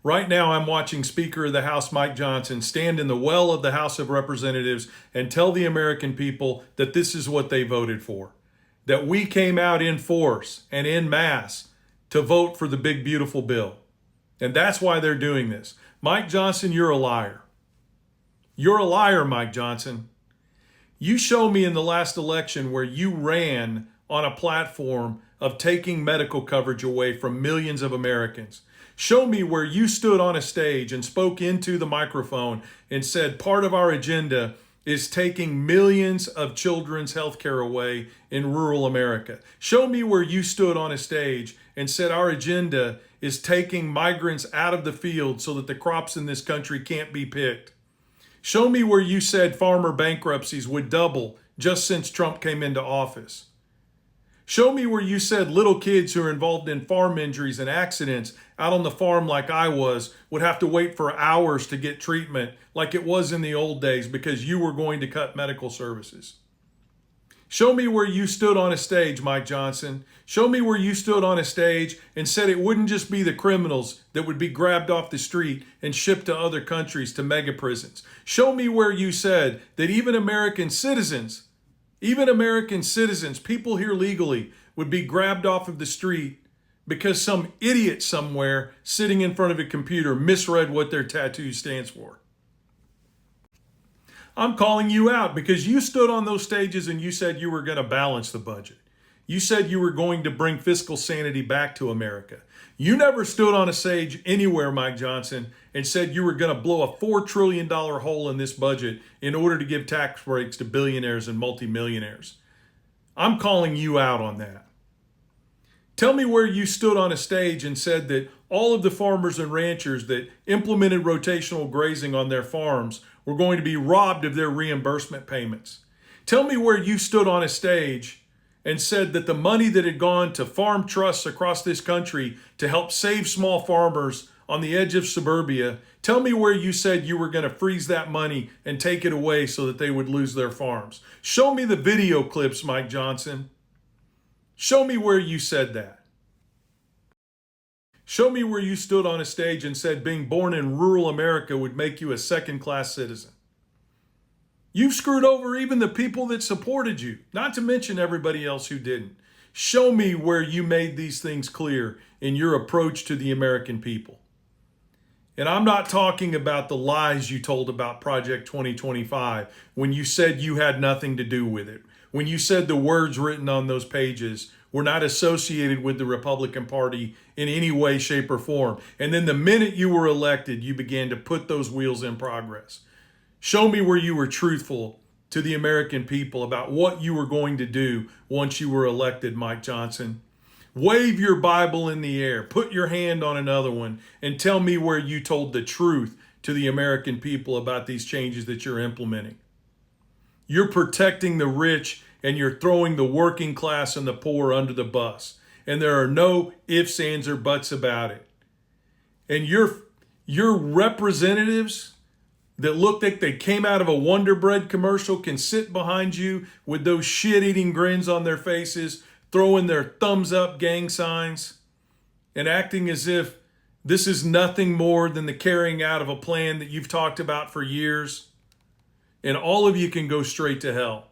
Right now, I'm watching Speaker of the House Mike Johnson stand in the well of the House of Representatives and tell the American people that this is what they voted for. That we came out in force and in mass to vote for the big, beautiful bill. And that's why they're doing this. Mike Johnson, you're a liar. You're a liar, Mike Johnson. You show me in the last election where you ran on a platform of taking medical coverage away from millions of Americans. Show me where you stood on a stage and spoke into the microphone and said part of our agenda is taking millions of children's health care away in rural America. Show me where you stood on a stage and said our agenda is taking migrants out of the field so that the crops in this country can't be picked. Show me where you said farmer bankruptcies would double just since Trump came into office. Show me where you said little kids who are involved in farm injuries and accidents out on the farm like I was would have to wait for hours to get treatment like it was in the old days because you were going to cut medical services. Show me where you stood on a stage, Mike Johnson. Show me where you stood on a stage and said it wouldn't just be the criminals that would be grabbed off the street and shipped to other countries to mega prisons. Show me where you said that even American citizens, people here legally, would be grabbed off of the street because some idiot somewhere sitting in front of a computer misread what their tattoo stands for. I'm calling you out because you stood on those stages and you said you were going to balance the budget. You said you were going to bring fiscal sanity back to America. You never stood on a stage anywhere, Mike Johnson, and said you were going to blow a $4 trillion hole in this budget in order to give tax breaks to billionaires and multimillionaires. I'm calling you out on that. Tell me where you stood on a stage and said that all of the farmers and ranchers that implemented rotational grazing on their farms were going to be robbed of their reimbursement payments. Tell me where you stood on a stage and said that the money that had gone to farm trusts across this country to help save small farmers on the edge of suburbia, tell me where you said you were going to freeze that money and take it away so that they would lose their farms. Show me the video clips, Mike Johnson. Show me where you said that. Show me where you stood on a stage and said being born in rural America would make you a second-class citizen. You've screwed over even the people that supported you, not to mention everybody else who didn't. Show me where you made these things clear in your approach to the American people. And I'm not talking about the lies you told about Project 2025 when you said you had nothing to do with it, when you said the words written on those pages were not associated with the Republican Party in any way, shape, or form. And then the minute you were elected, you began to put those wheels in progress. Show me where you were truthful to the American people about what you were going to do once you were elected, Mike Johnson. Wave your Bible in the air, put your hand on another one, and tell me where you told the truth to the American people about these changes that you're implementing. You're protecting the rich and you're throwing the working class and the poor under the bus. And there are no ifs, ands, or buts about it. And your representatives that look like they came out of a Wonder Bread commercial can sit behind you with those shit-eating grins on their faces, throwing their thumbs up gang signs, and acting as if this is nothing more than the carrying out of a plan that you've talked about for years. And all of you can go straight to hell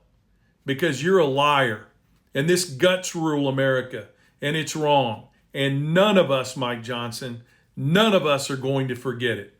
because you're a liar. And this guts rule America, and it's wrong. And none of us, Mike Johnson, none of us are going to forget it.